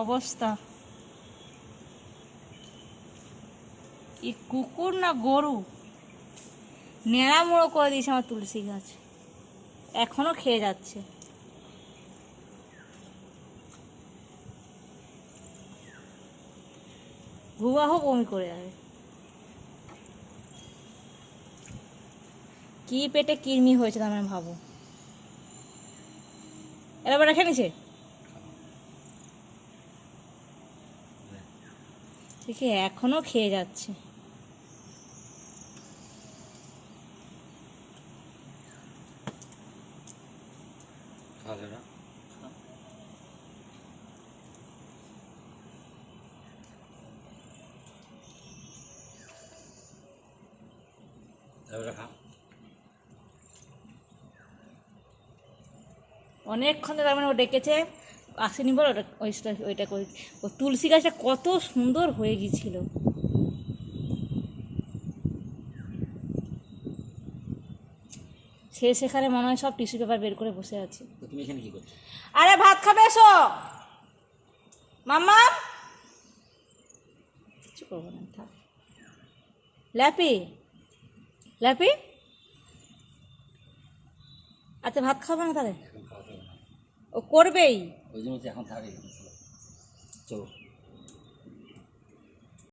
অবস্থা। কি কুকুর না গরু নেড়ামোড়ো করে দিয়েছে আমার তুলসী গাছ, এখনো খেয়ে যাচ্ছে। ঘুমাহো বমি করে যাবে। কি পেটে কৃমি হয়েছে তার মানে ভাবো। এবার রেখে নিছে ঠিক এখনো খেয়ে যাচ্ছে। অনেকক্ষণ তার মানে ও ডেকেছে আসেনি বল, ওইটা করে ও তুলসী গাছটা কত সুন্দর হয়ে গিয়েছিল। সে সেখানে মনে হয় সব টিস্যু পেপার বের করে বসে আছে। তুমি এখানে কি করছো? আরে ভাত খাবে এসো মাম্মা। কিছু করবো না, থাক। ল্যাপি ল্যাপি, আচ্ছা ভাত খাবে না তাহলে? ও করবেই। ওই জন্য এখন থাকে। চলো।